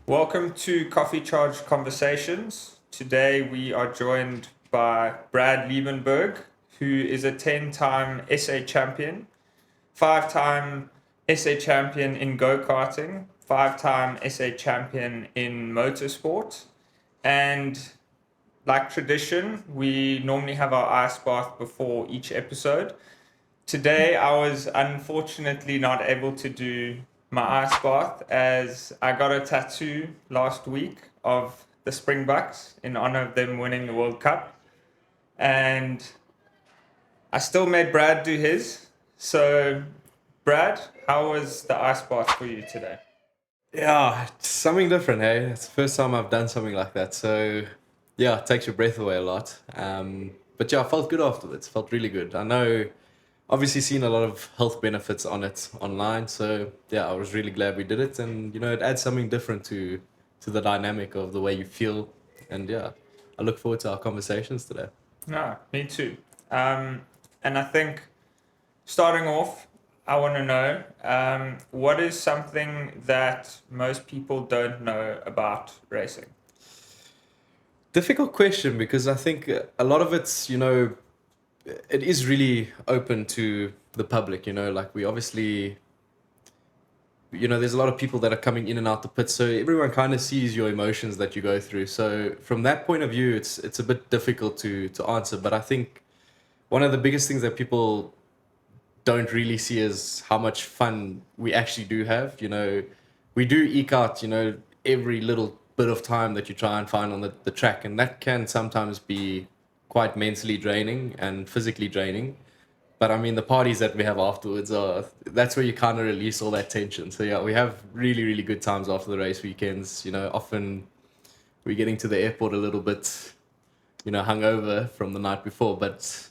Welcome to Coffee Charge Conversations. Today we are joined by Brad Liebenberg, who is a 10-time SA champion, 5-time SA champion in go-karting, 5-time SA champion in motorsport. And like tradition, we normally have our ice bath before each episode. Today I was unfortunately not able to do my ice bath as I got a tattoo last week of the Springboks in honor of them winning the World Cup. And I still made Brad do his. So, Brad, how was the ice bath for you today? Yeah, it's something different, hey? It's the first time I've done something like that. So, yeah, it takes your breath away a lot. But yeah, I felt good afterwards. Felt really good. I know, obviously, seen a lot of health benefits on it online. So, yeah, I was really glad we did it. And, it adds something different to the dynamic of the way you feel. And, yeah, I look forward to our conversations today. No, me too. And I think starting off, I want to know what is something that most people don't know about racing? Difficult question because I think a lot of it's, it is really open to the public, like we obviously, there's a lot of people that are coming in and out the pit, so everyone kind of sees your emotions that you go through. So from that point of view, it's a bit difficult to answer, but I think one of the biggest things that people don't really see is how much fun we actually do have. We do eke out, every little bit of time that you try and find on the track, and that can sometimes be quite mentally draining and physically draining. But I mean, the parties that we have afterwards that's where you kind of release all that tension. So yeah, we have really, really good times after the race weekends. Often we're getting to the airport a little bit, hungover from the night before, but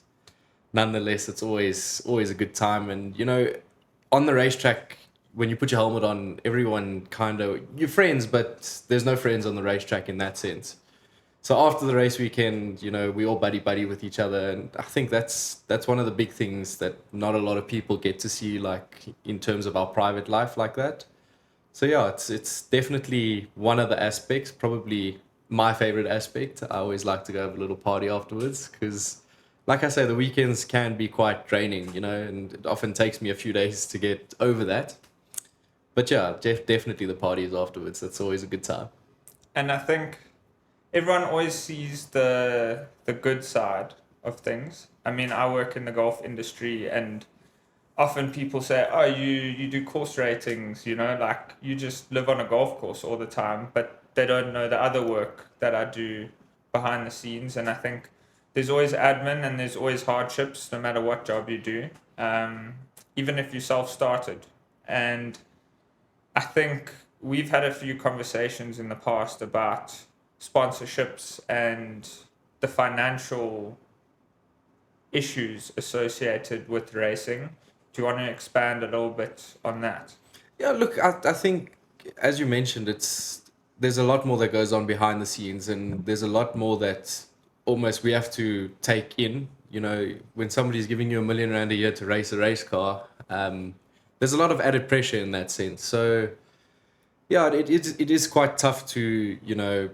nonetheless, it's always a good time. And on the racetrack, when you put your helmet on, everyone you're friends, but there's no friends on the racetrack in that sense. So after the race weekend, we all buddy with each other, and I think that's one of the big things that not a lot of people get to see, like in terms of our private life like that. So yeah, it's definitely one of the aspects, probably my favorite aspect. I always like to go have a little party afterwards because, like I say, the weekends can be quite draining, and it often takes me a few days to get over that. But yeah, definitely the parties afterwards. That's always a good time. And I think everyone always sees the good side of things. I mean, I work in the golf industry, and often people say, "Oh, you do course ratings, like you just live on a golf course all the time," but they don't know the other work that I do behind the scenes. And I think there's always admin and there's always hardships, no matter what job you do, even if you self-started. And I think we've had a few conversations in the past about sponsorships and the financial issues associated with racing. Do you want to expand a little bit on that? Yeah, look, I think, as you mentioned, there's a lot more that goes on behind the scenes, and there's a lot more that almost we have to take in. When somebody's giving you R1 million a year to race a race car, there's a lot of added pressure in that sense. So, yeah, it is quite tough to,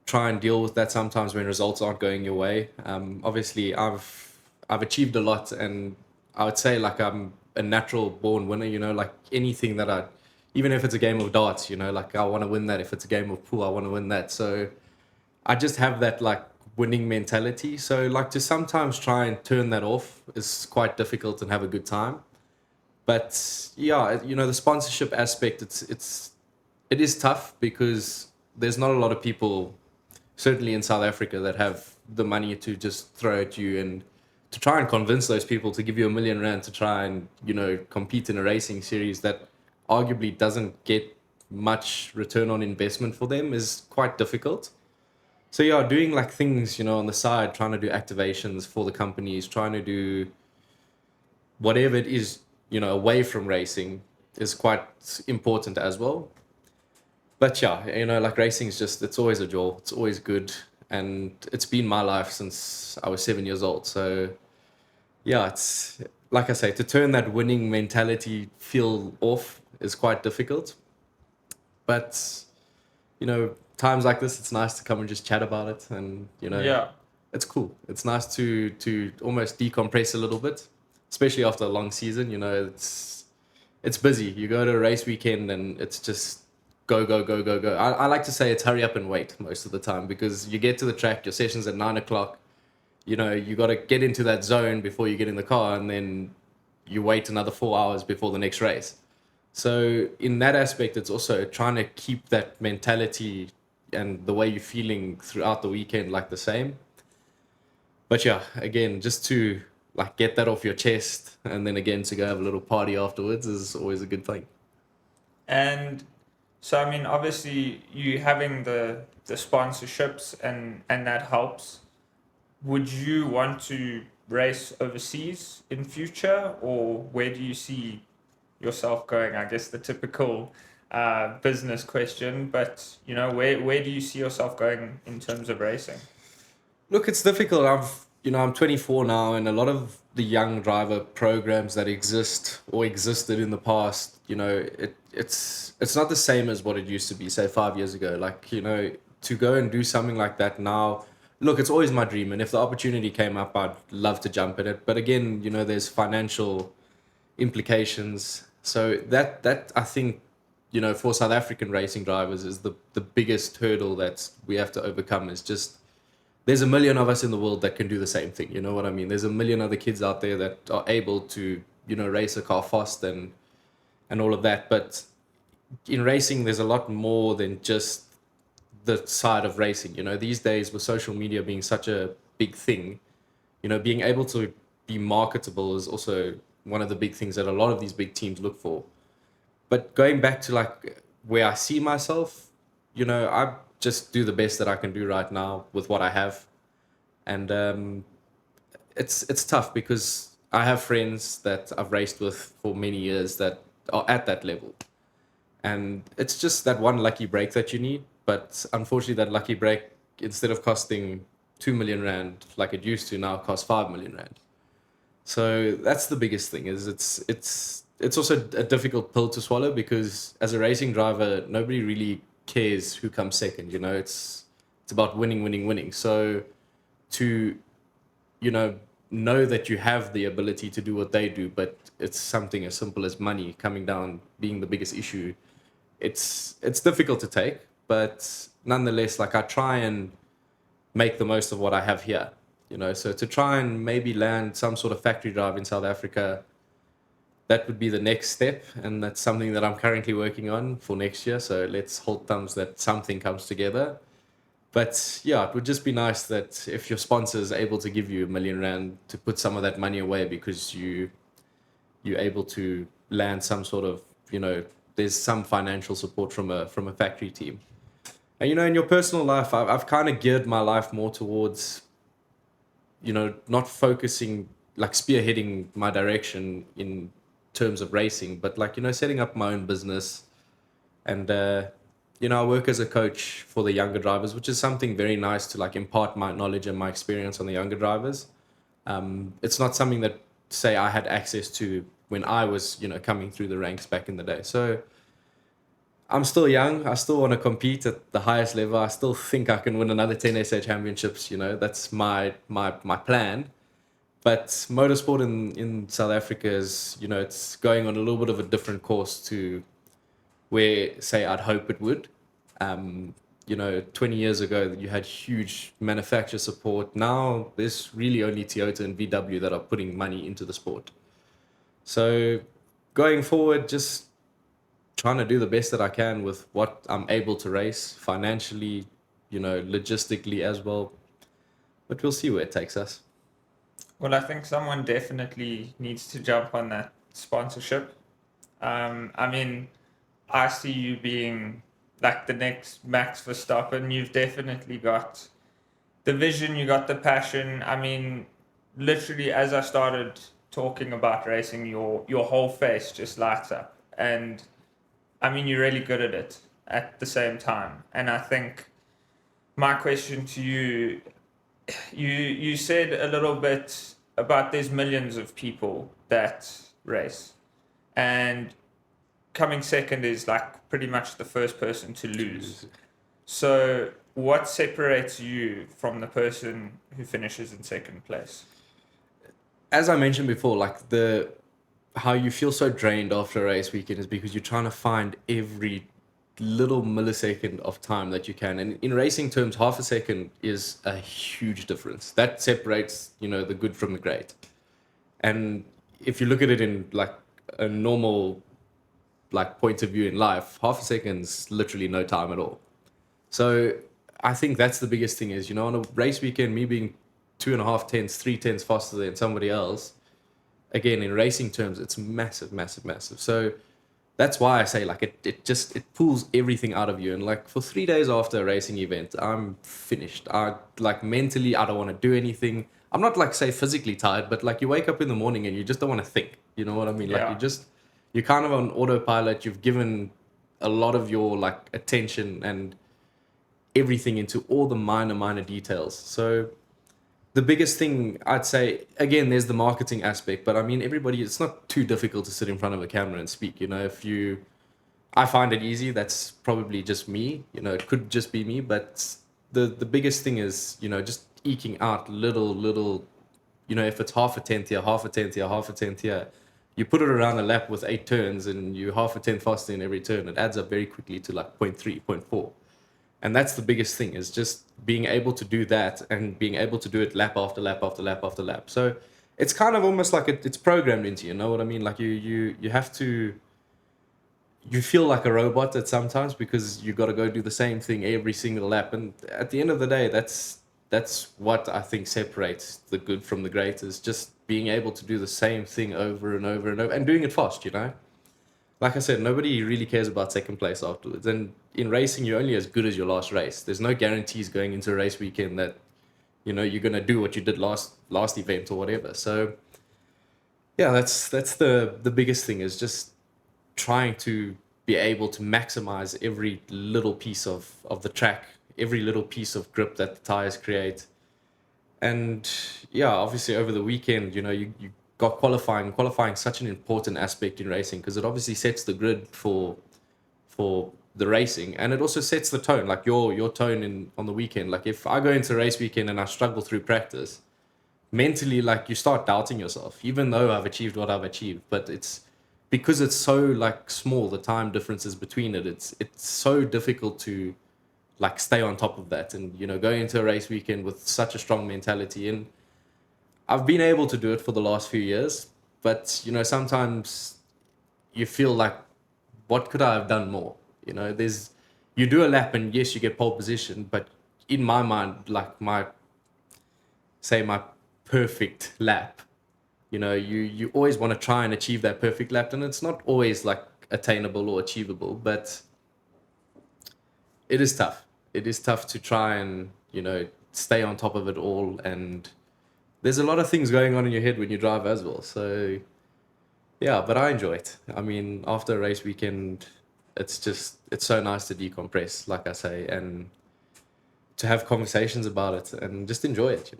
try and deal with that sometimes when results aren't going your way. Obviously, I've achieved a lot, and I would say like I'm a natural born winner. Like anything that even if it's a game of darts, like I want to win that. If it's a game of pool, I want to win that. So I just have that like winning mentality. So like to sometimes try and turn that off is quite difficult and have a good time. But yeah, the sponsorship aspect, it is tough because there's not a lot of people, certainly in South Africa, that have the money to just throw at you and to try and convince those people to give you R1 million to try and, compete in a racing series that arguably doesn't get much return on investment for them is quite difficult. So yeah, doing like things, on the side, trying to do activations for the companies, trying to do whatever it is, away from racing is quite important as well. But yeah, like racing is it's always a joy. It's always good. And it's been my life since I was 7 years old. So Yeah, it's like I say, to turn that winning mentality feel off is quite difficult. But times like this, it's nice to come and just chat about it, and Yeah. it's cool. It's nice to almost decompress a little bit, especially after a long season. It's busy. You go to a race weekend and it's just go, go, go, go, go. I like to say it's hurry up and wait most of the time, because you get to the track, your session's at 9 o'clock. You got to get into that zone before you get in the car, and then you wait another 4 hours before the next race. So in that aspect, it's also trying to keep that mentality and the way you're feeling throughout the weekend like the same. But yeah, again, just to like get that off your chest, and then again to go have a little party afterwards is always a good thing. And so, I mean, obviously, you having the sponsorships and that helps. Would you want to race overseas in future, or where do you see yourself going? I guess the typical business question, but where do you see yourself going in terms of racing? Look, it's difficult. I'm 24 now, and a lot of the young driver programs that exist or existed in the past, it's not the same as what it used to be, say 5 years ago. Like, to go and do something like that now. Look, it's always my dream, and if the opportunity came up, I'd love to jump at it. But again, there's financial implications. So that I think, for South African racing drivers is the biggest hurdle that we have to overcome. Is just there's a million of us in the world that can do the same thing. You know what I mean? There's a million other kids out there that are able to, race a car fast and all of that. But in racing, there's a lot more than just the side of racing. These days with social media being such a big thing, being able to be marketable is also one of the big things that a lot of these big teams look for. But going back to like where I see myself, I just do the best that I can do right now with what I have. And it's tough because I have friends that I've raced with for many years that are at that level. And it's just that one lucky break that you need. But unfortunately, that lucky break, instead of costing 2 million rand like it used to, now costs 5 million rand. So that's the biggest thing. Is it's also a difficult pill to swallow, because as a racing driver, nobody really cares who comes second. It's about winning, winning, winning. So to you know that you have the ability to do what they do, but it's something as simple as money coming down being the biggest issue. It's difficult to take, but nonetheless, like, I try and make the most of what I have here. So to try and maybe land some sort of factory drive in South Africa, that would be the next step, and that's something that I'm currently working on for next year. So let's hold thumbs that something comes together. But yeah, it would just be nice that if your sponsor is able to give you 1 million rand to put some of that money away, because you're able to land some sort of, there's some financial support from a factory team. And in your personal life, I've kind of geared my life more towards, not focusing, like spearheading my direction in terms of racing, but like, setting up my own business. And I work as a coach for the younger drivers, which is something very nice to like impart my knowledge and my experience on the younger drivers. It's not something that, say, I had access to when I was, coming through the ranks back in the day. So I'm still young. I still want to compete at the highest level. I still think I can win another 10 SA championships. That's my plan. But motorsport in South Africa is, it's going on a little bit of a different course to where, say, I'd hope it would. 20 years ago, you had huge manufacturer support. Now, there's really only Toyota and VW that are putting money into the sport. So, going forward, just trying to do the best that I can with what I'm able to race financially, logistically as well. But we'll see where it takes us. Well, I think someone definitely needs to jump on that sponsorship. I mean, I see you being like the next Max Verstappen. You've definitely got the vision, you got the passion. I mean, literally, as I started talking about racing, your whole face just lights up, and I mean, you're really good at it at the same time. And I think my question to you, you said a little bit about there's millions of people that race, and coming second is like pretty much the first person to lose. So what separates you from the person who finishes in second place? As I mentioned before, like how you feel so drained after a race weekend is because you're trying to find every little millisecond of time that you can. And in racing terms, half a second is a huge difference. That separates, the good from the great. And if you look at it in like a normal like point of view in life, half a second's literally no time at all. So I think that's the biggest thing is, on a race weekend, me being 2.5 tenths, 3 tenths faster than somebody else, again, in racing terms, it's massive, massive, massive. So that's why I say like it pulls everything out of you. And like for 3 days after a racing event, I'm finished. I like mentally, I don't want to do anything. I'm not like say physically tired, but like you wake up in the morning and you just don't want to think. You know what I mean? Yeah. Like you're kind of on autopilot. You've given a lot of your like attention and everything into all the minor details. So the biggest thing I'd say, again, there's the marketing aspect, but I mean, it's not too difficult to sit in front of a camera and speak. I find it easy. That's probably just me. It could just be me, but the biggest thing is, just eking out little, if it's half a tenth here, half a tenth here, half a tenth here, you put it around a lap with 8 turns and you half a tenth faster in every turn. It adds up very quickly to like 0.3, 0.4. And that's the biggest thing is just being able to do that and being able to do it lap after lap after lap after lap. So it's kind of almost like it's programmed into you, know what I mean? Like you have to, you feel like a robot at sometimes because you got to go do the same thing every single lap. And at the end of the day, that's what I think separates the good from the great is just being able to do the same thing over and over and over and doing it fast, Like I said, nobody really cares about second place afterwards. And in racing, you're only as good as your last race. There's no guarantees going into a race weekend that, you're going to do what you did last event or whatever. So, yeah, that's the biggest thing is just trying to be able to maximize every little piece of the track, every little piece of grip that the tires create. And, yeah, obviously over the weekend, you got qualifying such an important aspect in racing because it obviously sets the grid for the racing and it also sets the tone, like your tone on the weekend. Like if I go into a race weekend and I struggle through practice, mentally like you start doubting yourself even though I've achieved what I've achieved, but it's because it's so like small, the time differences between it's so difficult to like stay on top of that and going into a race weekend with such a strong mentality. And I've been able to do it for the last few years, but sometimes you feel like, what could I have done more? You do a lap and yes, you get pole position, but in my mind, like my perfect lap, you always want to try and achieve that perfect lap, and it's not always like attainable or achievable, but it is tough. It is tough to try and, stay on top of it all, and there's a lot of things going on in your head when you drive as well. So, yeah, but I enjoy it. I mean, after a race weekend, it's so nice to decompress, like I say, and to have conversations about it and just enjoy it,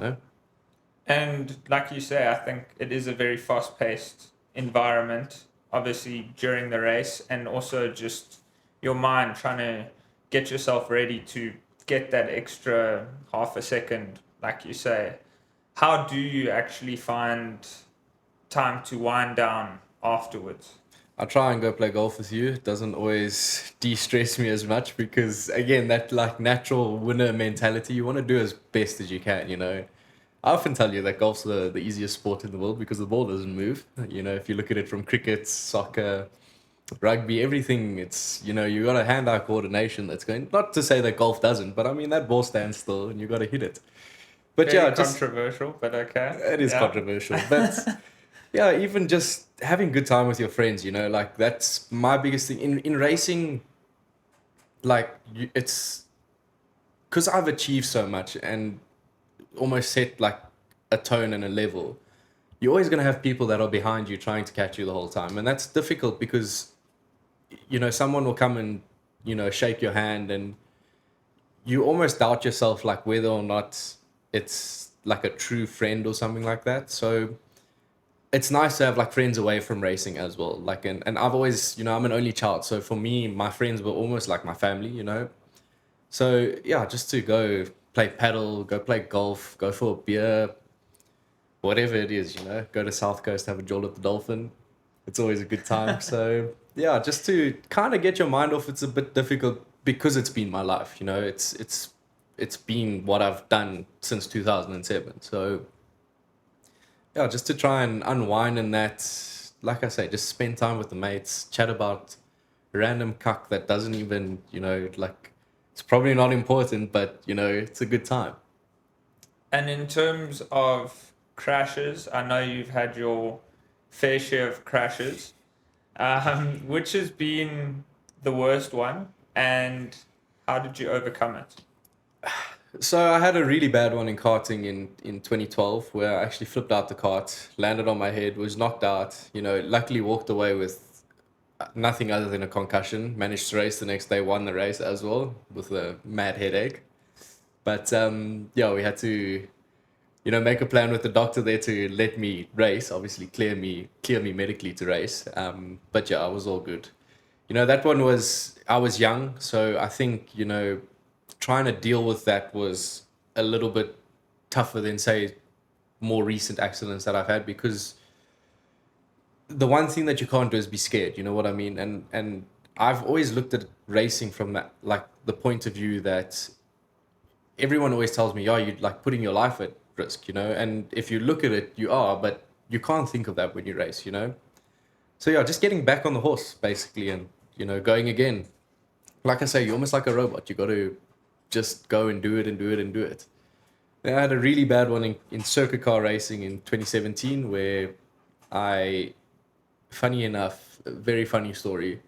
And like you say, I think it is a very fast-paced environment, obviously during the race, and also just your mind trying to get yourself ready to get that extra half a second, like you say. How do you actually find time to wind down afterwards? I try and go play golf with you. It doesn't always de-stress me as much because, again, that like natural winner mentality, you want to do as best as you can, I often tell you that golf's the easiest sport in the world because the ball doesn't move. If you look at it from cricket, soccer, rugby, everything, it's, you got a hand-eye coordination that's going, not to say that golf doesn't, but I mean, that ball stands still and you got to hit it. But Very yeah, controversial, but okay. It is controversial, but yeah, even just having good time with your friends, like that's my biggest thing in racing. Like it's because I've achieved so much and almost set like a tone and a level. You're always going to have people that are behind you trying to catch you the whole time, and that's difficult because someone will come and shake your hand and you almost doubt yourself, like whether or not it's like a true friend or something like that. So it's nice to have like friends away from racing as well. Like, and I've always, I'm an only child. So for me, my friends were almost like my family. So yeah, just to go play paddle, go play golf, go for a beer, whatever it is. Go to South Coast, have a jolt at the Dolphin. It's always a good time. So yeah, just to kind of get your mind off, it's a bit difficult because it's been my life. It's been what I've done since 2007. So yeah, just to try and unwind in that, like I say, just spend time with the mates, chat about random cuck that doesn't even, like, it's probably not important, but, it's a good time. And in terms of crashes, I know you've had your fair share of crashes. Which has been the worst one, and how did you overcome it? So I had a really bad one in karting in 2012 where I actually flipped out the kart, landed on my head, was knocked out, luckily walked away with nothing other than a concussion, managed to race the next day, won the race as well with a mad headache. But yeah, we had to, make a plan with the doctor there to let me race, obviously clear me medically to race. But yeah, I was all good. That one I was young, so I think, trying to deal with that was a little bit tougher than, say, more recent accidents that I've had, because the one thing that you can't do is be scared, you know what I mean? And I've always looked at racing from that, like, the point of view that everyone always tells me, yeah, you're like putting your life at risk, and if you look at it, you are, but you can't think of that when you race. So yeah, just getting back on the horse basically, and going again. Like I say, you're almost like a robot. You got to just go and do it and do it and do it. Then I had a really bad one in circuit car racing in 2017 where funny enough, a very funny story.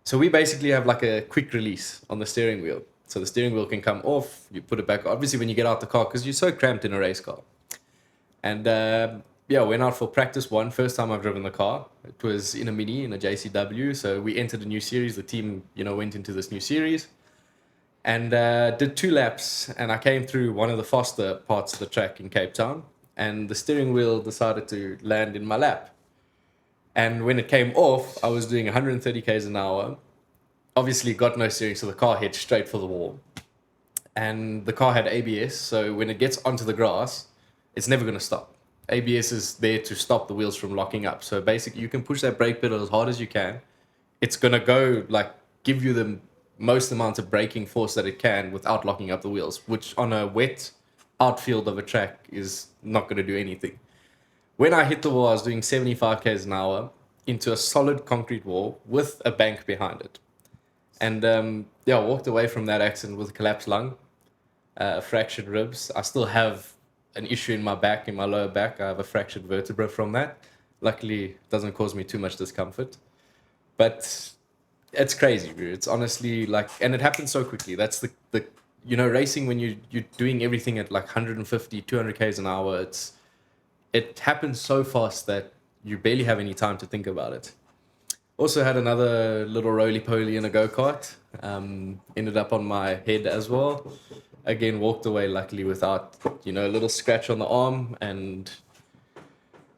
So we basically have like a quick release on the steering wheel. So the steering wheel can come off, you put it back, obviously when you get out the car, because you're so cramped in a race car. And yeah, went out for practice one. First time I've driven the car. It was in a Mini, in a JCW. So we entered a new series. The team, went into this new series. And did 2 laps. And I came through one of the faster parts of the track in Cape Town. And the steering wheel decided to land in my lap. And when it came off, I was doing 130 k's an hour. Obviously got no steering, so the car hit straight for the wall. And the car had ABS, so when it gets onto the grass, it's never going to stop. ABS is there to stop the wheels from locking up. So basically, you can push that brake pedal as hard as you can. It's going to go, like, give you the most amount of braking force that it can without locking up the wheels, which on a wet outfield of a track is not going to do anything. When I hit the wall, I was doing 75 k's an hour into a solid concrete wall with a bank behind it. And yeah, I walked away from that accident with a collapsed lung, fractured ribs. I still have an issue in my back, in my lower back. I have a fractured vertebra from that. Luckily, it doesn't cause me too much discomfort. But it's crazy, bro. It's honestly like, and it happens so quickly. That's the racing when you're doing everything at like 150, 200 k's an hour. It happens so fast that you barely have any time to think about it. Also had another little roly-poly in a go-kart. Ended up on my head as well. Again, walked away luckily without, a little scratch on the arm. And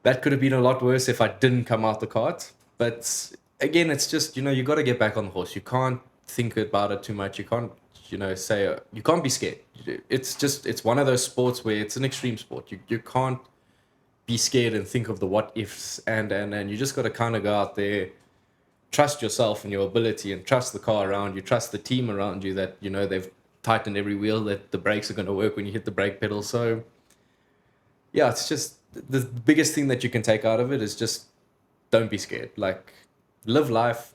that could have been a lot worse if I didn't come out the kart. But again, it's just, you got to get back on the horse. You can't think about it too much. You can't, say, you can't be scared. It's one of those sports where it's an extreme sport. You can't be scared and think of the what ifs. And you just got to kind of go out there, trust yourself and your ability, and trust the car around you, trust the team around you that, they've tightened every wheel, that the brakes are going to work when you hit the brake pedal. So, yeah, it's just the biggest thing that you can take out of it is just don't be scared. Like, live life,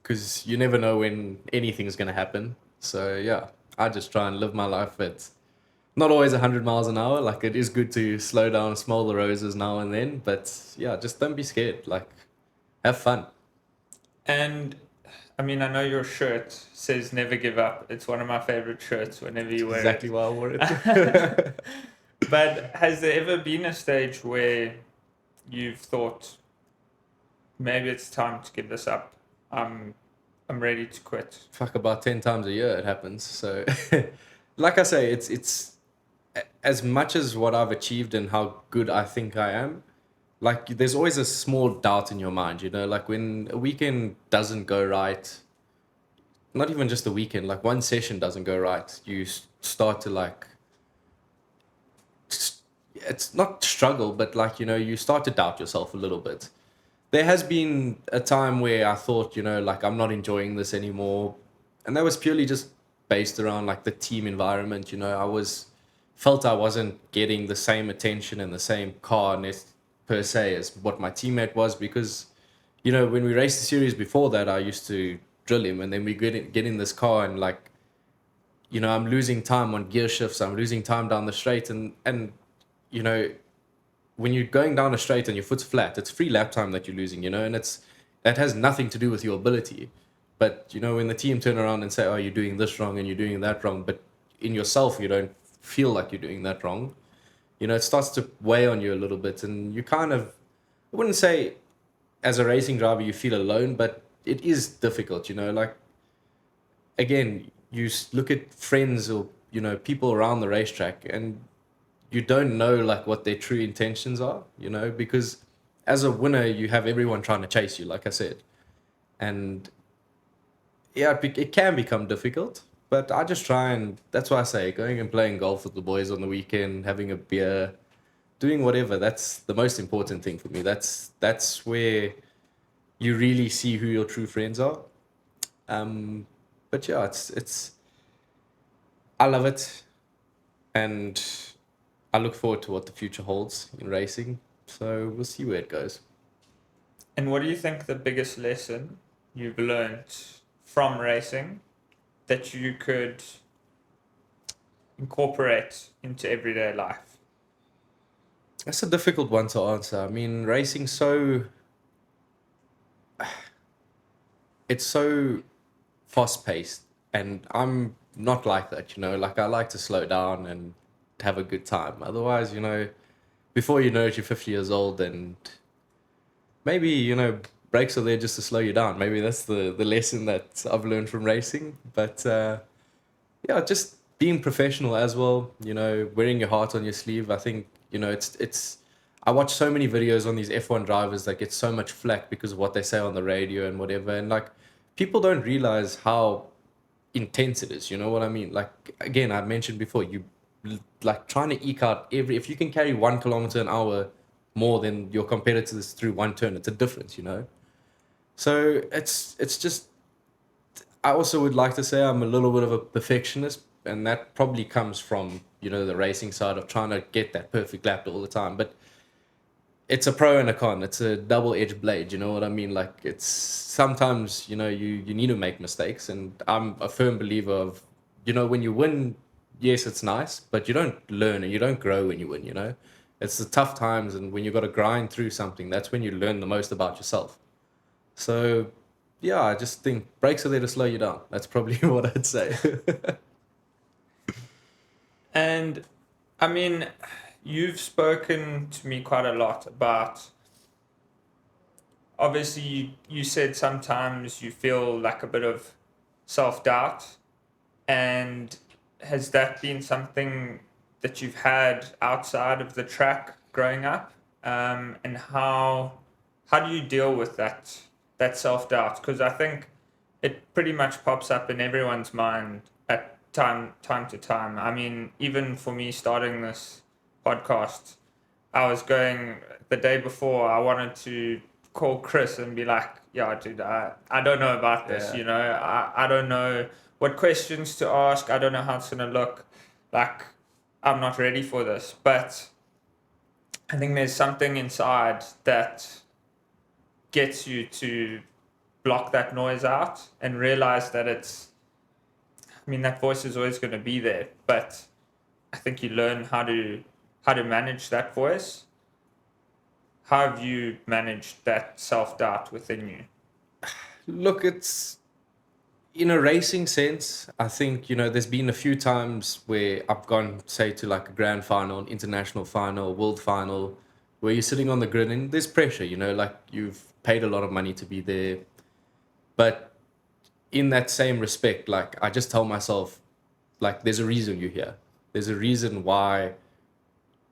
because you never know when anything's going to happen. So, yeah, I just try and live my life at not always 100 miles an hour. Like, it is good to slow down, smell the roses now and then. But, yeah, just don't be scared. Like, have fun. And I mean, I know your shirt says "Never Give Up." It's one of my favorite shirts. Whenever you wear exactly it. why I wore it. But has there ever been a stage where you've thought, maybe it's time to give this up? I'm ready to quit. Fuck, about 10 times a year it happens. So, like I say, it's as much as what I've achieved and how good I think I am, like there's always a small doubt in your mind, you know, like when a weekend doesn't go right, not even just a weekend, like one session doesn't go right, you start to like, it's not struggle, but like, you know, you start to doubt yourself a little bit. There has been a time where I thought, you know, like I'm not enjoying this anymore. And that was purely just based around like the team environment. You know, felt I wasn't getting the same attention and the same per se as what my teammate was because, you know, when we raced the series before that, I used to drill him and then we get in this car and like, you know, I'm losing time on gear shifts. I'm losing time down the straight and, you know, when you're going down a straight and your foot's flat, it's free lap time that you're losing, you know, and that has nothing to do with your ability. But you know, when the team turn around and say, "Oh, you're doing this wrong and you're doing that wrong," but in yourself you don't feel like you're doing that wrong, you know, it starts to weigh on you a little bit, and you kind of, I wouldn't say as a racing driver you feel alone, but it is difficult, you know, like again, look at friends or you know people around the racetrack and you don't know like what their true intentions are, you know, because as a winner you have everyone trying to chase you, like I said, and yeah, it can become difficult. But I just try and that's why I say going and playing golf with the boys on the weekend, having a beer, doing whatever. That's the most important thing for me. That's where you really see who your true friends are. Um, but yeah, it's I love it, and I look forward to what the future holds in racing. So we'll see where it goes. And what do you think the biggest lesson you've learned from racing that you could incorporate into everyday life? That's a difficult one to answer. I mean, racing it's so fast paced, and I'm not like that, you know. Like I like to slow down and have a good time. Otherwise, you know, before you know it, you're 50 years old, and maybe you know brakes are there just to slow you down. Maybe that's the lesson that I've learned from racing. But yeah, just being professional as well. You know, wearing your heart on your sleeve. I think you know it's. I watch so many videos on these F1 drivers that get so much flack because of what they say on the radio and whatever, and like people don't realize how intense it is. You know what I mean? Like again, I mentioned before, like trying to eke out if you can carry 1 kilometer an hour more than your competitors through one turn, it's a difference. You know, so it's just I also would like to say I'm a little bit of a perfectionist, and that probably comes from you know the racing side of trying to get that perfect lap all the time. But it's a pro and a con. It's a double-edged blade. You know what I mean? Like it's sometimes you know you need to make mistakes, and I'm a firm believer of you know when you win, yes, it's nice, but you don't learn and you don't grow when you win. You know, it's the tough times, and when you got to grind through something, that's when you learn the most about yourself. So, yeah, I just think brakes are there to slow you down. That's probably what I'd say. And I mean, you've spoken to me quite a lot about, obviously, you said sometimes you feel like a bit of self doubt. And has that been something that you've had outside of the track growing up? And how do you deal with that self doubt? Because I think it pretty much pops up in everyone's mind at time to time. I mean, even for me starting this podcast, I was going the day before. I wanted to call Chris and be like, "Yeah, dude, I don't know about this. Yeah. You know, I don't know what questions to ask. I don't know how it's gonna look. Like, I'm not ready for this." But I think there's something inside that gets you to block that noise out and realize that I mean, that voice is always going to be there, but I think you learn how to manage that voice. How have you managed that self-doubt within you? Look, it's in a racing sense, I think, you know, there's been a few times where I've gone, say, to like a grand final, an international final, world final, where you're sitting on the grid and there's pressure, you know, like you've paid a lot of money to be there. But in that same respect, like I just tell myself, like, there's a reason you're here. There's a reason why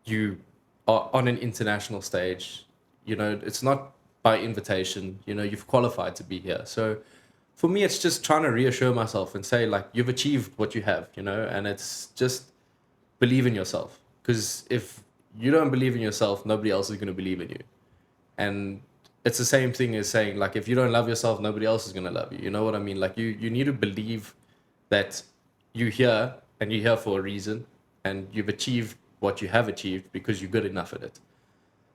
you are on an international stage. You know, it's not by invitation. You know, you've qualified to be here. So for me, it's just trying to reassure myself and say, like, you've achieved what you have, you know, and it's just believe in yourself. Because if you don't believe in yourself, nobody else is going to believe in you. And it's the same thing as saying, like, if you don't love yourself, nobody else is going to love you. You know what I mean? Like, you need to believe that you're here and you're here for a reason and you've achieved what you have achieved because you're good enough at it.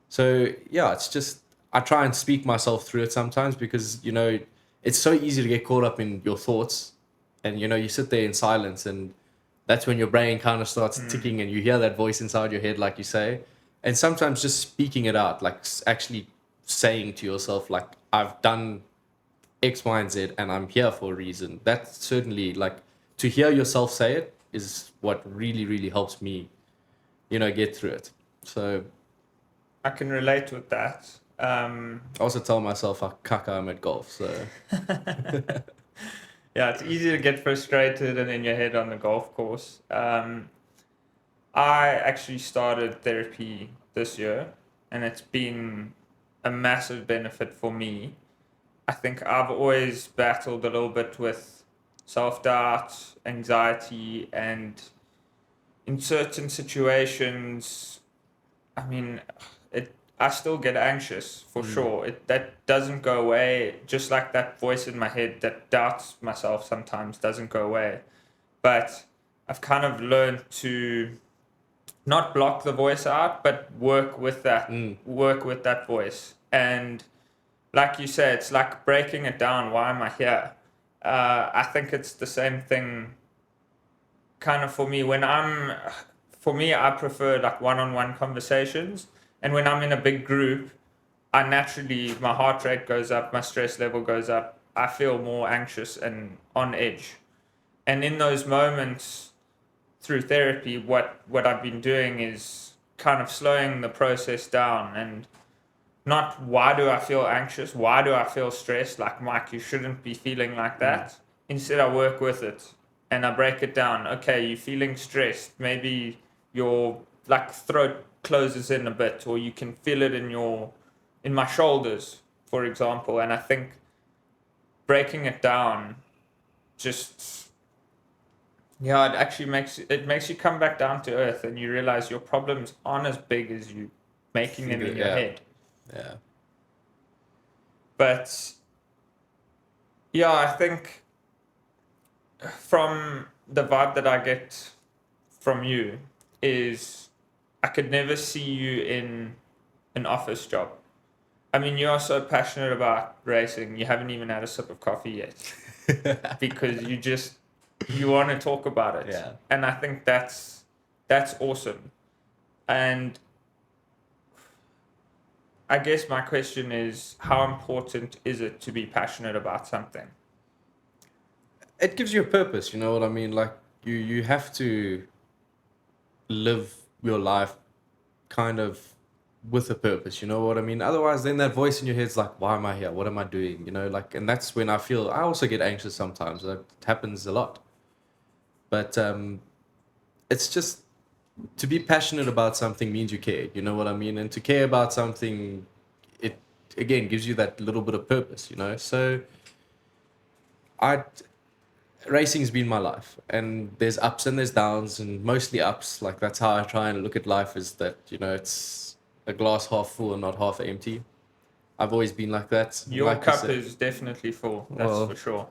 So, yeah, it's just, I try and speak myself through it sometimes because, you know, it's so easy to get caught up in your thoughts and, you know, you sit there in silence and that's when your brain kind of starts ticking and you hear that voice inside your head, like you say. And sometimes just speaking it out, like actually saying to yourself, like, I've done X, Y, and Z, and I'm here for a reason. That certainly, like, to hear yourself say it is what really, really helps me, you know, get through it. So I can relate with that. I also tell myself how caca I'm at golf. So Yeah, it's easy to get frustrated and in your head on the golf course. I actually started therapy this year, and it's been a massive benefit for me. I think I've always battled a little bit with self-doubt, anxiety, and in certain situations, I mean, I still get anxious for sure. That doesn't go away. Just like that voice in my head that doubts myself sometimes doesn't go away. But I've kind of learned to not block the voice out, but work with that voice. And like you say, it's like breaking it down. Why am I here? I think it's the same thing kind of for me. For me, I prefer like one-on-one conversations. And when I'm in a big group, my heart rate goes up, my stress level goes up. I feel more anxious and on edge. And in those moments, through therapy, what I've been doing is kind of slowing the process down and not why do I feel anxious? Why do I feel stressed? Like, Mike, you shouldn't be feeling like that. Instead, I work with it and I break it down. Okay, you're feeling stressed. Maybe your like throat closes in a bit, or you can feel it in my shoulders, for example. And I think breaking it down just yeah, it actually makes you come back down to earth, and you realize your problems aren't as big as you making them in your head. Yeah. But yeah, I think from the vibe that I get from you is I could never see you in an office job. I mean, you are so passionate about racing, you haven't even had a sip of coffee yet because you want to talk about it. Yeah. And I think that's awesome. And I guess my question is, how important is it to be passionate about something? It gives you a purpose, you know what I mean? Like you have to live your life kind of with a purpose, you know what I mean? Otherwise then that voice in your head's like, why am I here? What am I doing? You know, like, and that's when I also get anxious sometimes. That happens a lot. But it's just to be passionate about something means you care, you know what I mean? And to care about something, it again gives you that little bit of purpose, you know? So racing's been my life, and there's ups and there's downs, and mostly ups. Like, that's how I try and look at life, is that, you know, it's a glass half full and not half empty. I've always been like that. Your like cup is definitely full, that's for sure.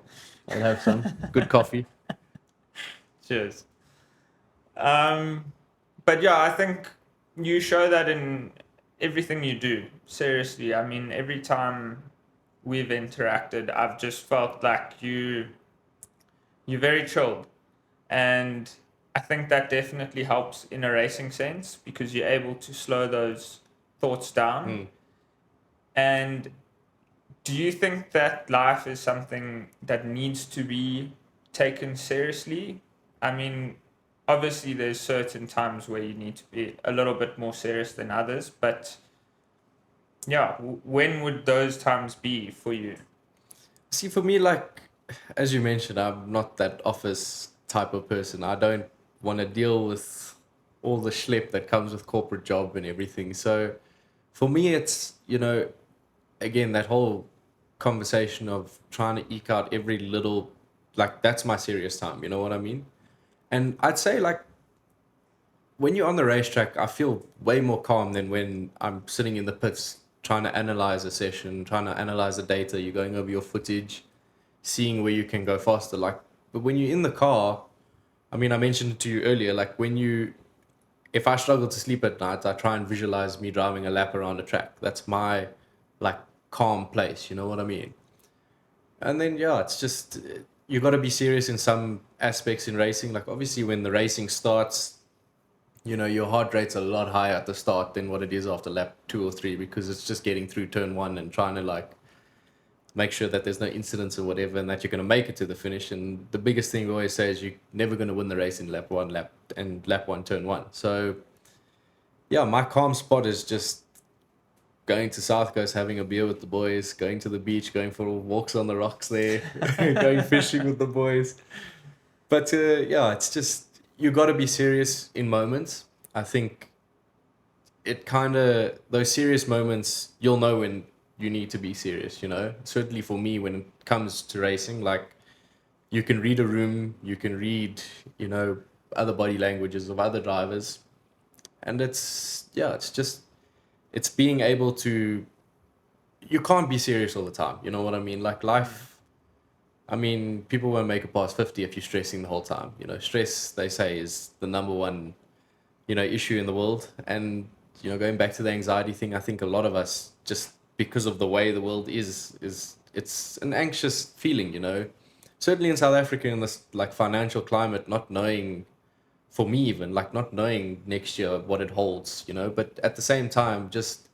I'll have some good coffee. Cheers. But yeah, I think you show that in everything you do. Seriously, I mean, every time we've interacted, I've just felt like you're very chilled, and I think that definitely helps in a racing sense because you're able to slow those thoughts down. And do you think that life is something that needs to be taken seriously? I mean, obviously there's certain times where you need to be a little bit more serious than others, but yeah, when would those times be for you? See, for me, like, as you mentioned, I'm not that office type of person. I don't want to deal with all the schlep that comes with corporate job and everything. So for me, it's, again, that whole conversation of trying to eke out every little, like, that's my serious time. You know what I mean? And I'd say, like, when you're on the racetrack, I feel way more calm than when I'm sitting in the pits trying to analyze a session, trying to analyze the data. You're going over your footage, seeing where you can go faster. Like, but when you're in the car, I mean, I mentioned it to you earlier, like if I struggle to sleep at night, I try and visualize me driving a lap around a track. That's my, like, calm place. You know what I mean? And then, yeah, it's just, you got to be serious in some aspects in racing. Like, obviously, when the racing starts, your heart rate's a lot higher at the start than what it is after lap 2 or 3, because it's just getting through turn 1 and trying to, like, make sure that there's no incidents or whatever, and that you're going to make it to the finish. And the biggest thing we always say is you're never going to win the race in lap 1, turn 1. So, yeah, my calm spot is just going to South Coast, having a beer with the boys, going to the beach, going for walks on the rocks there, going fishing with the boys. But, yeah, it's just, you got to be serious in moments. I think those serious moments, you'll know when you need to be serious, Certainly for me, when it comes to racing, like, you can read a room, you can read, other body languages of other drivers. And it's being able to, you can't be serious all the time. You know what I mean? Like, life, I mean, people won't make it past 50 if you're stressing the whole time. Stress, they say, is the number one, issue in the world. And, going back to the anxiety thing, I think a lot of us, just because of the way the world is it's an anxious feeling, Certainly in South Africa, in this, like, financial climate, not knowing, for me even, like, not knowing next year what it holds, But at the same time, just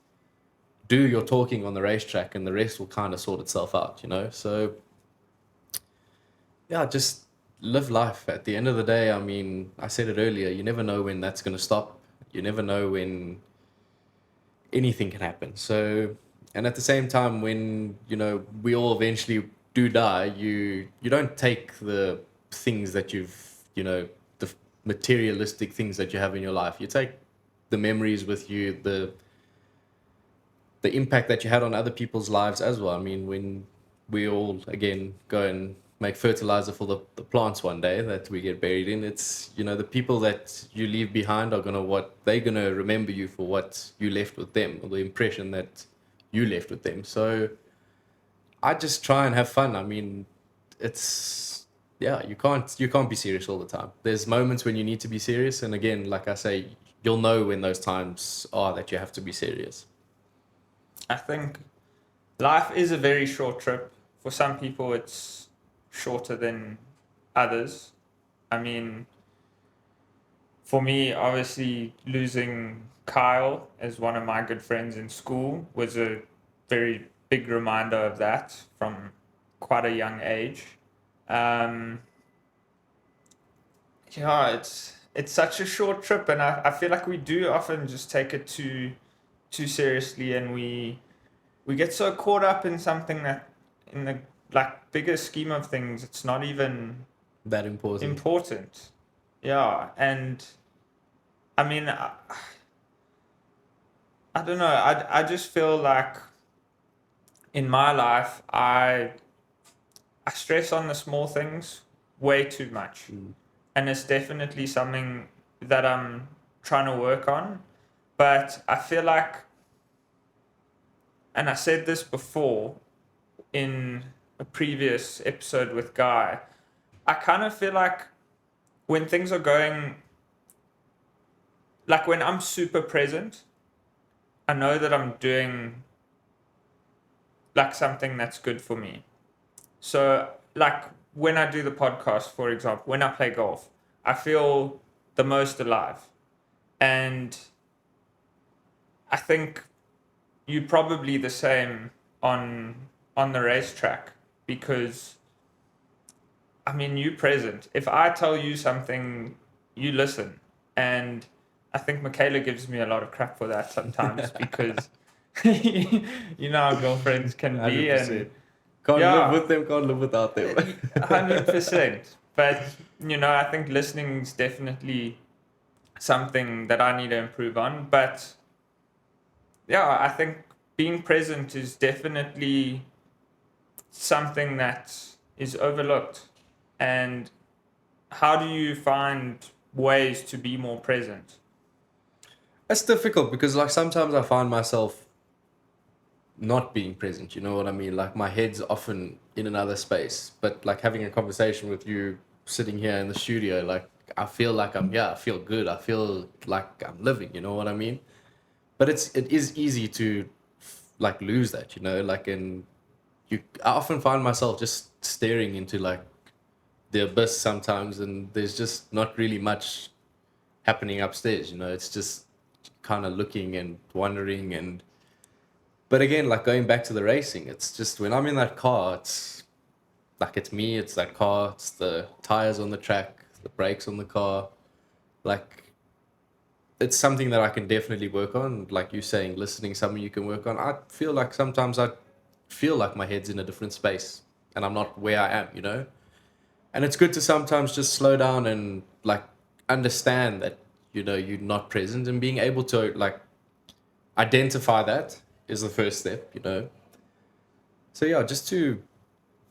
do your talking on the racetrack and the rest will kind of sort itself out, So, yeah, just live life. At the end of the day, I mean, I said it earlier, you never know when that's going to stop. You never know when anything can happen. So, and at the same time, when, we all eventually do die, you don't take the things that the materialistic things that you have in your life. You take the memories with you, the impact that you had on other people's lives as well. I mean, when we all, again, go and make fertilizer for the plants one day that we get buried in, it's, the people that you leave behind are they're going to remember you for what you left with them, or the impression that you left with them. So I just try and have fun. I mean, you can't be serious all the time. There's moments when you need to be serious. And again, like I say, you'll know when those times are that you have to be serious. I think life is a very short trip. For some people, it's shorter than others. I mean, for me, obviously, losing Kyle as one of my good friends in school was a very big reminder of that from quite a young age. It's such a short trip, and I feel like we do often just take it too seriously, and we get so caught up in something that, in the, like, bigger scheme of things, it's not even that important. Yeah. And I mean, I don't know, I just feel like in my life I stress on the small things way too much. And it's definitely something that I'm trying to work on. But I feel like, and I said this before in a previous episode with Guy, I kind of feel like when things are going, like when I'm super present, I know that I'm doing like something that's good for me. So, like, when I do the podcast, for example, when I play golf, I feel the most alive. And I think you're probably the same on the racetrack, because, I mean, you're present. If I tell you something, you listen. And I think Michaela gives me a lot of crap for that sometimes because you know how girlfriends can be. 100%. And Can't yeah, live with them, can't live without them. 100%. But, I think listening is definitely something that I need to improve on. But yeah, I think being present is definitely something that is overlooked. And how do you find ways to be more present? It's difficult because like sometimes I find myself not being present, you know what I mean? Like my head's often in another space, but like having a conversation with you sitting here in the studio, like I feel like I'm here, I feel good, I feel like I'm living, you know what I mean? But it is easy to like lose that, you know, like I often find myself just staring into like the abyss sometimes, and there's just not really much happening upstairs, you know, it's just kind of looking and wondering. And but again, like going back to the racing, it's just when I'm in that car, it's like it's me, it's that car, it's the tires on the track, the brakes on the car. Like it's something that I can definitely work on. Like you saying, listening, something you can work on. I feel like sometimes I feel like my head's in a different space and I'm not where I am, you know? And it's good to sometimes just slow down and like understand that, you know, you're not present, and being able to like identify that is the first step, you know? So yeah, just to,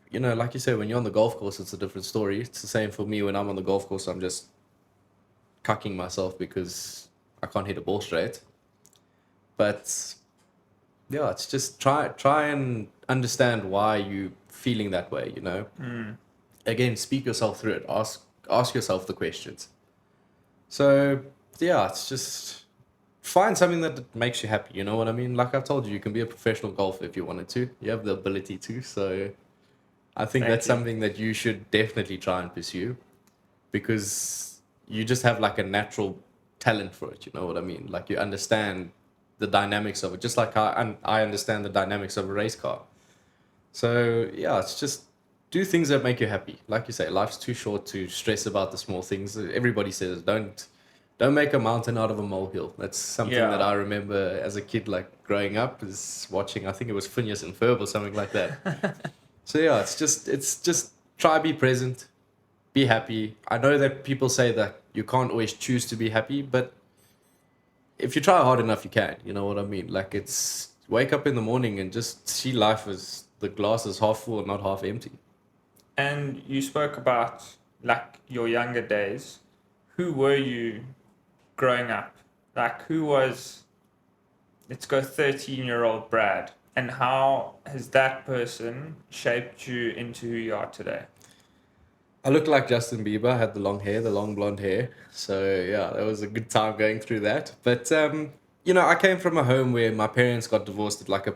you know, like you say, when you're on the golf course, it's a different story. It's the same for me when I'm on the golf course. I'm just cucking myself because I can't hit a ball straight. But yeah, it's just try and understand why you feeling that way, you know? Again, speak yourself through it. Ask yourself the questions. So yeah, it's just find something that makes you happy, you know what I mean? Like I've told you, you can be a professional golfer if you wanted to. You have the ability to. So I think Thank that's you. something that you should definitely try and pursue, because you just have like a natural talent for it, you know what I mean? Like you understand the dynamics of it, just like I understand the dynamics of a race car. So yeah, it's just do things that make you happy. Like you say, life's too short to stress about the small things. Everybody says don't make a mountain out of a molehill. That's something that Yeah. I remember as a kid, like growing up, is watching. I think it was Phineas and Ferb or something like that. So yeah, it's just try be present, be happy. I know that people say that you can't always choose to be happy, but if you try hard enough, you can. You know what I mean? Like it's wake up in the morning and just see life as the glass is half full, not half empty. And you spoke about like your younger days. Who were you growing up? Like who was, let's go 13-year-old Brad, and how has that person shaped you into who you are today? I looked like Justin Bieber. I had the long hair, the long blonde hair. So yeah, that was a good time going through that. But you know, I came from a home where my parents got divorced at like a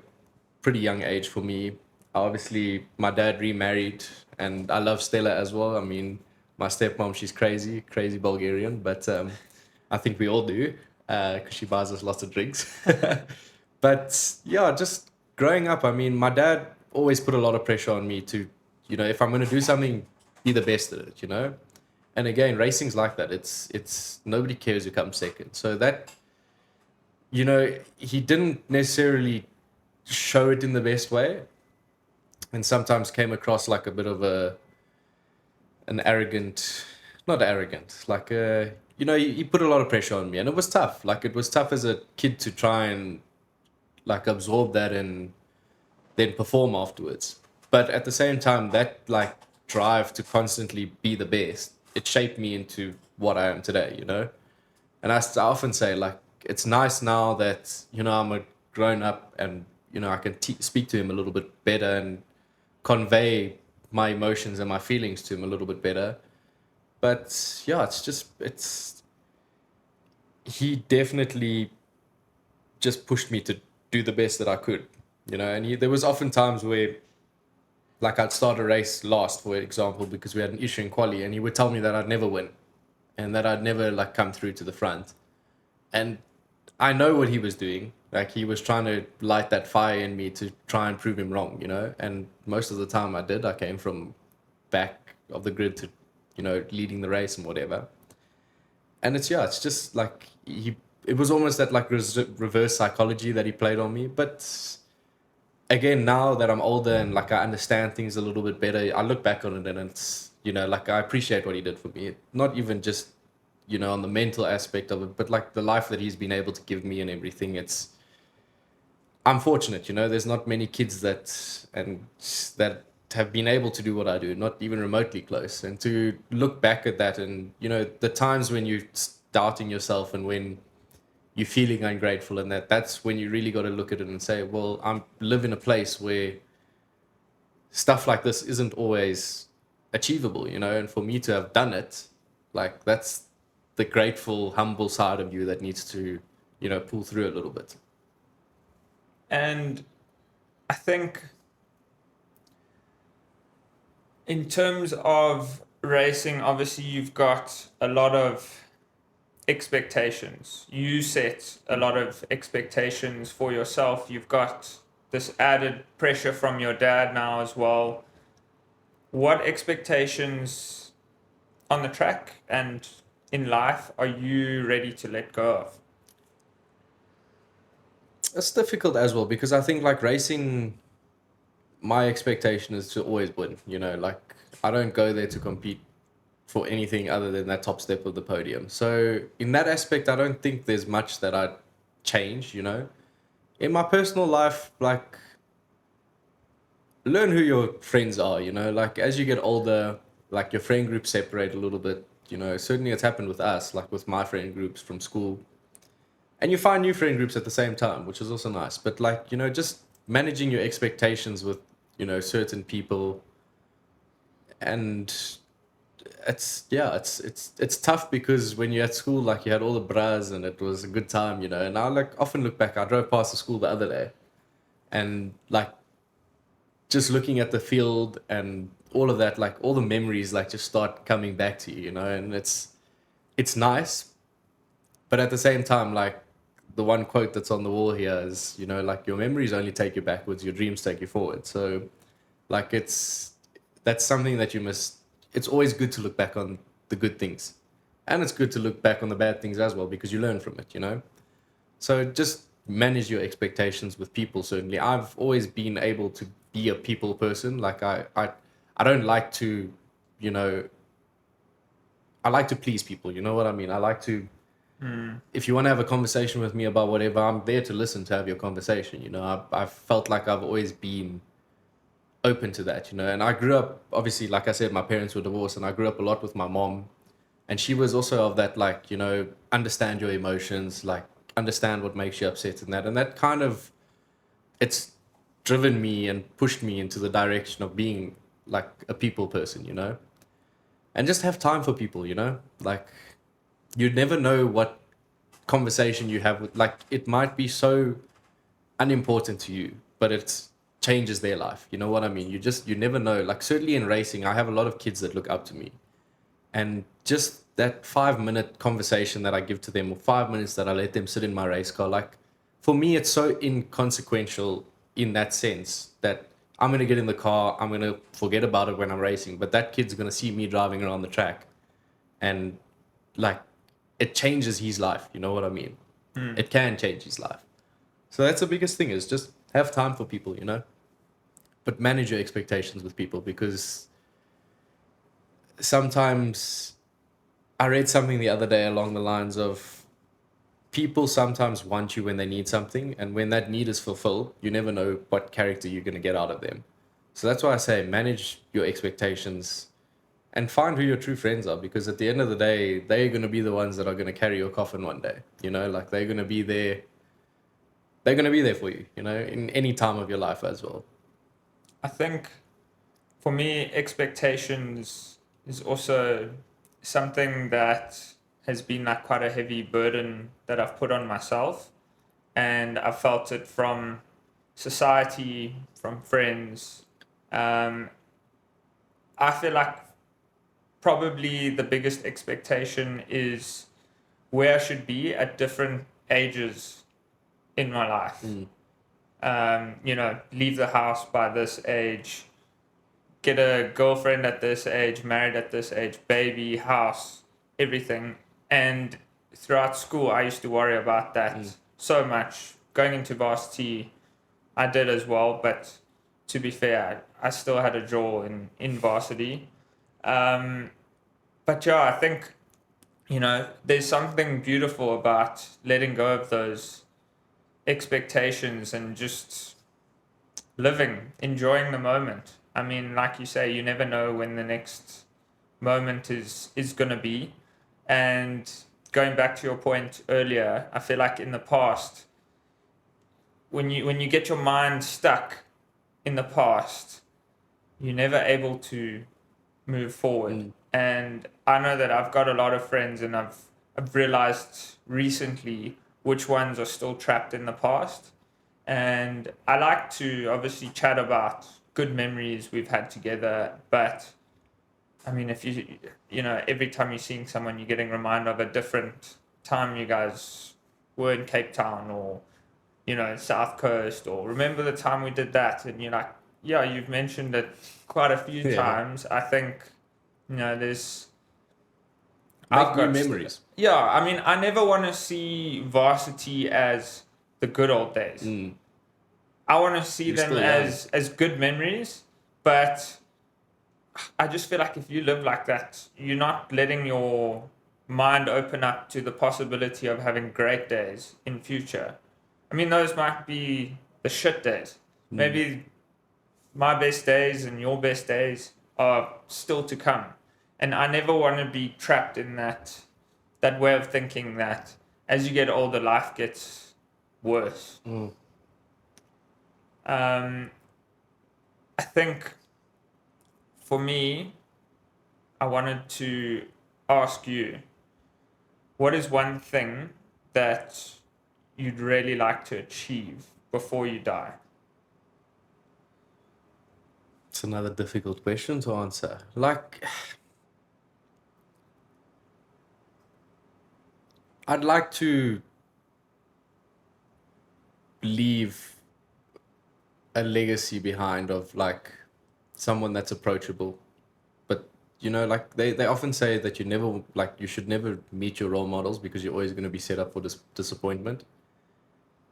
pretty young age for me. Obviously, my dad remarried, and I love Stella as well. I mean, my stepmom, she's crazy, crazy Bulgarian, but I think we all do because she buys us lots of drinks. But yeah, just growing up, I mean, my dad always put a lot of pressure on me to, you know, if I'm going to do something, be the best at it, you know? And again, racing's like that. It's nobody cares who comes second. So that, you know, he didn't necessarily show it in the best way, and sometimes came across like a bit of an arrogant, not arrogant, like you know, he put a lot of pressure on me, and it was tough. Like it was tough as a kid to try and like absorb that and then perform afterwards. But at the same time, that like drive to constantly be the best, it shaped me into what I am today, you know? And I often say, like, it's nice now that, you know, I'm a grown up and, you know, I can speak to him a little bit better and convey my emotions and my feelings to him a little bit better. But yeah, he definitely just pushed me to do the best that I could, you know. And there was often times where, like, I'd start a race last, for example, because we had an issue in quali, and he would tell me that I'd never win, and that I'd never like come through to the front. And I know what he was doing. Like he was trying to light that fire in me to try and prove him wrong, you know. And most of the time I did. I came from back of the grid to, you know, leading the race and whatever. And it's just like it was almost that like reverse psychology that he played on me. But again, now that I'm older and like I understand things a little bit better, I look back on it and you know, like I appreciate what he did for me. Not even just, you know, on the mental aspect of it, but like the life that he's been able to give me and everything. I'm fortunate, you know, there's not many kids that have been able to do what I do, not even remotely close. And to look back at that and, you know, the times when you're doubting yourself and when you're feeling ungrateful and that's when you really got to look at it and say, well, I live in a place where stuff like this isn't always achievable, you know, and for me to have done it, like that's the grateful, humble side of you that needs to, you know, pull through a little bit. And I think in terms of racing, obviously you've got a lot of expectations. You set a lot of expectations for yourself. You've got this added pressure from your dad now as well. What expectations on the track and in life are you ready to let go of? It's difficult as well because I think like racing, my expectation is to always win, you know, like I don't go there to compete for anything other than that top step of the podium. So in that aspect, I don't think there's much that I'd change, you know. In my personal life, like learn who your friends are, you know, like as you get older, like your friend groups separate a little bit, you know, certainly it's happened with us, like with my friend groups from school. And you find new friend groups at the same time, which is also nice. But like, you know, just managing your expectations with, you know, certain people and it's tough because when you're at school, like you had all the bras and it was a good time, you know. And I like often look back. I drove past the school the other day, and like just looking at the field and all of that, like all the memories, like just start coming back to you, you know. And it's nice, but at the same time, like the one quote that's on the wall here is, you know, like your memories only take you backwards, your dreams take you forward. So, like that's something that you must. It's always good to look back on the good things, and it's good to look back on the bad things as well because you learn from it, you know. So just manage your expectations with people. Certainly, I've always been able to be a people person. Like I don't like to, you know, I like to please people. You know what I mean? I like to. If you want to have a conversation with me about whatever, I'm there to listen to have your conversation. You know, I've felt like I've always been open to that, you know. And I grew up, obviously, like I said, my parents were divorced, and I grew up a lot with my mom. And she was also of that, like, you know, understand your emotions, like, understand what makes you upset and that. And that kind of, it's driven me and pushed me into the direction of being like a people person, you know. And just have time for people, you know. Like, you never know what conversation you have with, like, it might be so unimportant to you, but it changes their life. You know what I mean? You never know. Like, certainly in racing, I have a lot of kids that look up to me. And just that 5 minute conversation that I give to them, or 5 minutes that I let them sit in my race car, like, for me, it's so inconsequential in that sense that I'm going to get in the car, I'm going to forget about it when I'm racing, but that kid's going to see me driving around the track. And, like, it changes his life. You know what I mean? It can change his life. So that's the biggest thing, is just have time for people, you know? But manage your expectations with people, because sometimes I read something the other day along the lines of people sometimes want you when they need something, and when that need is fulfilled, you never know what character you're going to get out of them. So that's why I say manage your expectations and find who your true friends are, because at the end of the day, they're going to be the ones that are going to carry your coffin one day. You know, like they're going to be there. They're going to be there for you, you know, in any time of your life as well. I think for me, expectations is also something that has been like quite a heavy burden that I've put on myself. And I've felt it from society, from friends. Um, I feel like probably the biggest expectation is where I should be at different ages in my life. You know, leave the house by this age, get a girlfriend at this age, married at this age, baby, house, everything. And throughout school, I used to worry about that so much. Going into varsity, I did as well, but to be fair, I still had a draw in varsity. But yeah, I think, there's something beautiful about letting go of those expectations and just living, enjoying the moment. I mean, like you say, you never know when the next moment is going to be. And going back to your point earlier, I feel like in the past, when you get your mind stuck in the past, you're never able to move forward. Mm. And I know that I've got a lot of friends, and I've realized recently which ones are still trapped in the past. And I like to obviously chat about good memories we've had together, but I mean, if every time you're seeing someone, you're getting reminded of a different time you guys were in Cape Town, or South Coast, or remember the time we did that, and you're like, yeah, you've mentioned it quite a few Yeah. times. I think, there's, Make new memories. yeah, I mean, I never want to see varsity as the good old days. Mm. I want to see You're them still young. as good memories, but I just feel like if you live like that, you're not letting your mind open up to the possibility of having great days in future. I mean, those might be the shit days. Mm. Maybe my best days and your best days are still to come. And I never want to be trapped in that way of thinking that as you get older, life gets worse. Mm. I think for me, I wanted to ask you, what is one thing that you'd really like to achieve before you die? It's another difficult question to answer. Like, I'd like to leave a legacy behind of like someone that's approachable. But like they often say that you should never meet your role models because you're always going to be set up for disappointment.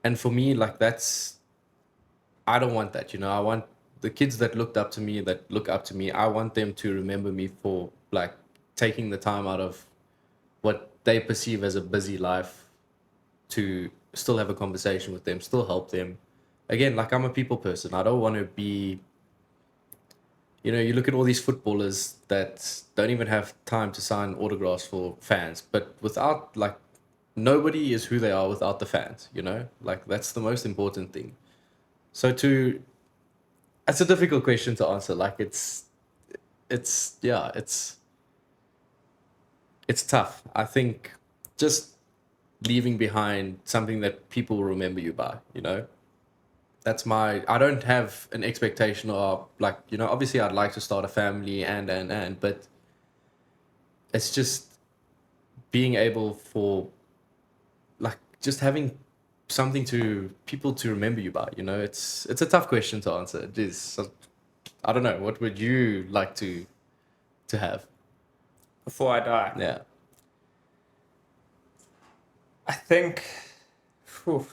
And for me, like I don't want that. I want the kids that look up to me, I want them to remember me for like taking the time out of what they perceive as a busy life to still have a conversation with them, still help them. Again, like I'm a people person. I don't want to be, you look at all these footballers that don't even have time to sign autographs for fans, but without like nobody is who they are without the fans. Like that's the most important thing. So it's a difficult question to answer. Like yeah, it's tough. I think just leaving behind something that people will remember you by. I don't have an expectation of like, obviously I'd like to start a family but it's just being able for like just having something to people to remember you by. It's a tough question to answer. It is. So, I don't know. What would you like to have? Before I die? Yeah. I think, whew,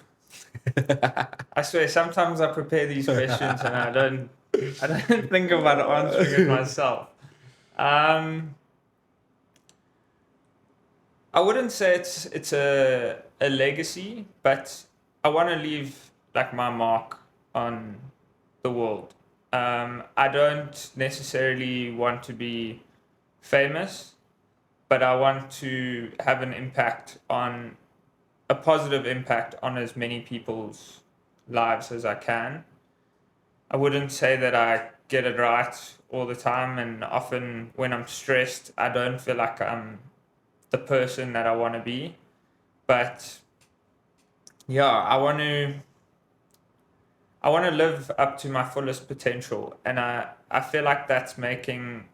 I swear, sometimes I prepare these questions and I don't think about answering it myself. I wouldn't say it's a legacy, but I want to leave like my mark on the world. I don't necessarily want to be famous, but I want to have a positive impact on as many people's lives as I can. I wouldn't say that I get it right all the time, and often when I'm stressed, I don't feel like I'm the person that I want to be. But yeah, I want to live up to my fullest potential, and I feel like that's making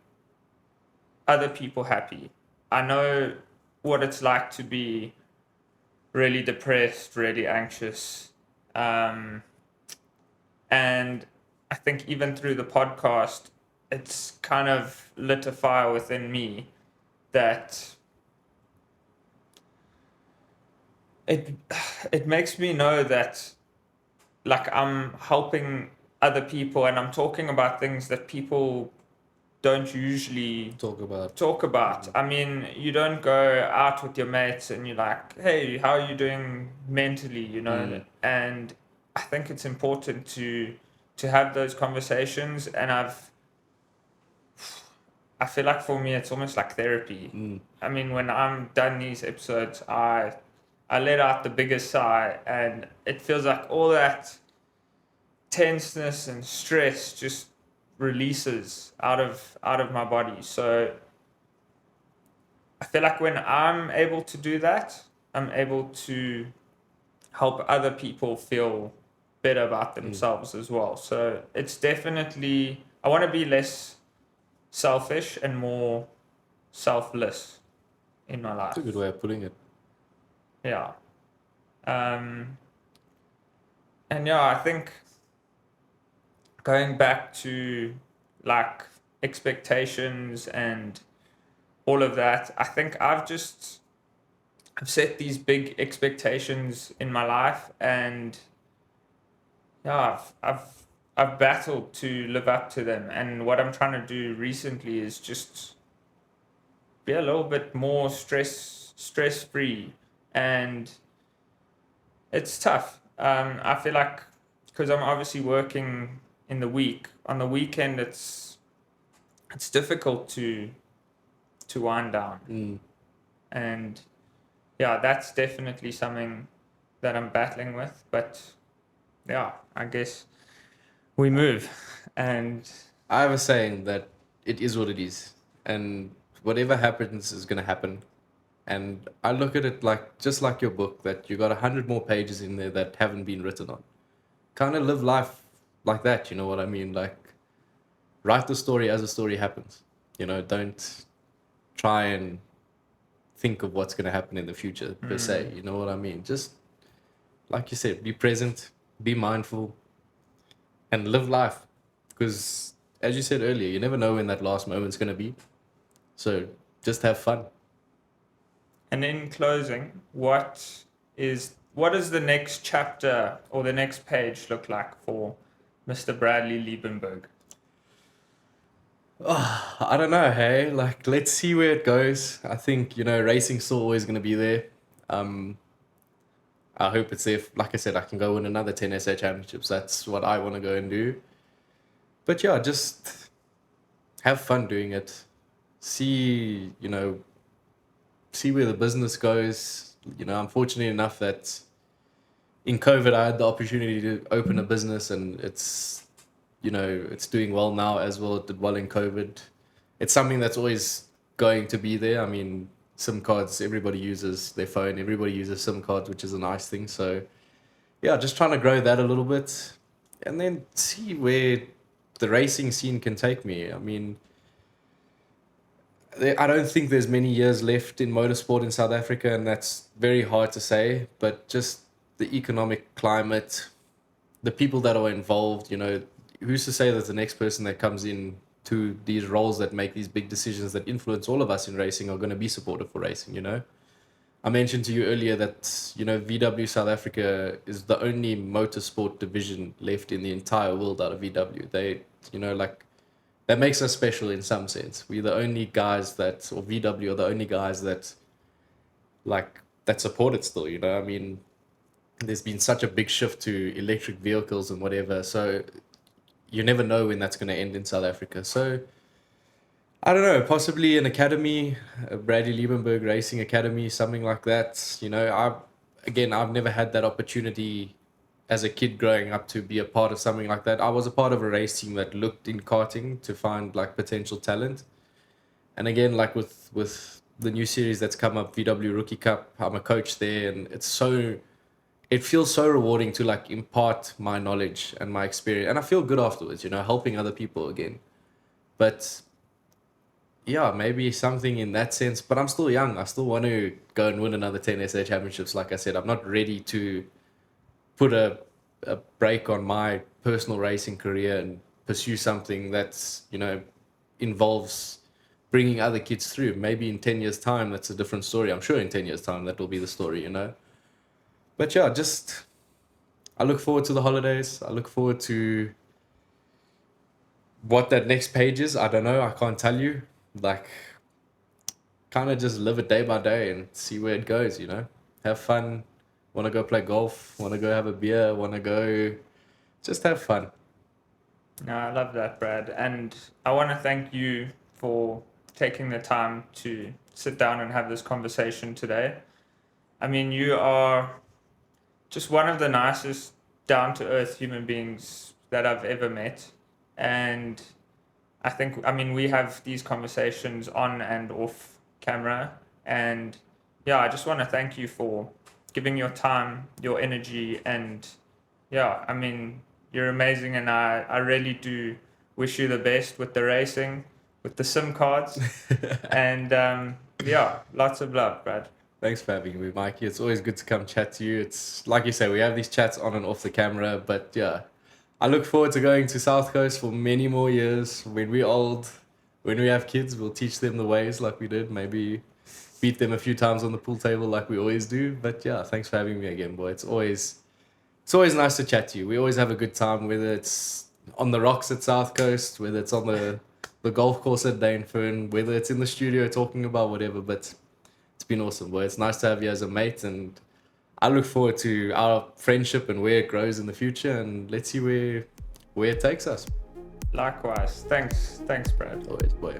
other people happy. I know what it's like to be really depressed, really anxious. And I think even through the podcast, it's kind of lit a fire within me that it it makes me know that like I'm helping other people, and I'm talking about things that people don't usually talk about. I mean, you don't go out with your mates and you're like, hey, how are you doing mentally, you know? And I think it's important to have those conversations. And I feel like for me, it's almost like therapy. I mean, when I'm done these episodes, I let out the biggest sigh, and it feels like all that tenseness and stress just releases out of my body. So I feel like when I'm able to do that, I'm able to help other people feel better about themselves as well. So it's definitely, I want to be less selfish and more selfless in my life. That's a good way of putting it. Yeah. And yeah, I think going back to like expectations and all of that, I think I've set these big expectations in my life, and yeah, I've battled to live up to them. And what I'm trying to do recently is just be a little bit more stress free, and it's tough. I feel like because I'm obviously working in the week. On the weekend, it's difficult to wind down, and yeah, that's definitely something that I'm battling with. But yeah, I guess we move, and I have a saying that it is what it is, and whatever happens is going to happen. And I look at it like just like your book, that you got 100 more pages in there that haven't been written on. Kind of live life like that, you know what I mean? Like, write the story as the story happens. You know, don't try and think of what's going to happen in the future per se. You know what I mean? Just like you said, be present, be mindful, and live life. Because as you said earlier, you never know when that last moment's going to be. So just have fun. And in closing, what does the next chapter or the next page look like for Mr. Bradley Liebenberg? Oh, I don't know, hey? Like, let's see where it goes. I think, you know, racing's still always going to be there. I hope it's there. Like I said, I can go win another 10 SA championships. That's what I want to go and do. But yeah, just have fun doing it. See, you know, see where the business goes. You know, I'm fortunate enough that in COVID, I had the opportunity to open a business, and it's, you know, it's doing well now as well. It did well in COVID. It's something that's always going to be there. I mean, SIM cards, everybody uses their phone. Everybody uses SIM cards, which is a nice thing. So yeah, just trying to grow that a little bit and then see where the racing scene can take me. I mean, I don't think there's many years left in motorsport in South Africa, and that's very hard to say, but just the economic climate, the people that are involved, you know, who's to say that the next person that comes in to these roles that make these big decisions that influence all of us in racing are going to be supportive for racing, you know? I mentioned to you earlier that, you know, VW South Africa is the only motorsport division left in the entire world out of VW. They, you know, like, that makes us special in some sense. We're the only guys that, or VW are the only guys that, like, that support it still, you know? I mean, there's been such a big shift to electric vehicles and whatever, so you never know when that's going to end in South Africa. So, I don't know, possibly an academy, a Bradley Liebenberg Racing Academy, something like that. You know, I've never had that opportunity as a kid growing up to be a part of something like that. I was a part of a race team that looked in karting to find like potential talent. And again, like with the new series that's come up, VW Rookie Cup, I'm a coach there, and it feels so rewarding to like impart my knowledge and my experience, and I feel good afterwards, you know, helping other people again. But yeah, maybe something in that sense. But I'm still young. I still want to go and win another 10 SA championships. Like I said, I'm not ready to put a break on my personal racing career and pursue something that's, you know, involves bringing other kids through. Maybe in 10 years' time, that's a different story. I'm sure in 10 years' time, that will be the story, you know. But yeah, I look forward to the holidays. I look forward to What that next page is, I don't know. I can't tell you. Like, kind of just live it day by day and see where it goes, you know? Have fun. Want to go play golf. Want to go have a beer. Want to go just have fun. No, I love that, Brad. And I want to thank you for taking the time to sit down and have this conversation today. I mean, you are just one of the nicest, down to earth human beings that I've ever met. And I mean, we have these conversations on and off camera. And yeah, I just want to thank you for giving your time, your energy, and yeah, I mean, you're amazing. And I really do wish you the best with the racing, with the SIM cards. And yeah, lots of love, Brad. Thanks for having me, Mikey. It's always good to come chat to you. It's like you say, we have these chats on and off the camera, but yeah, I look forward to going to South Coast for many more years. When we're old, when we have kids, we'll teach them the ways like we did. Maybe beat them a few times on the pool table like we always do. But yeah, thanks for having me again, boy. It's always nice to chat to you. We always have a good time, whether it's on the rocks at South Coast, whether it's on the golf course at Danefern, whether it's in the studio talking about whatever. But it's been awesome, boy. It's nice to have you as a mate, and I look forward to our friendship and where it grows in the future, and let's see where it takes us. Likewise. Thanks, Brad. Always, boy.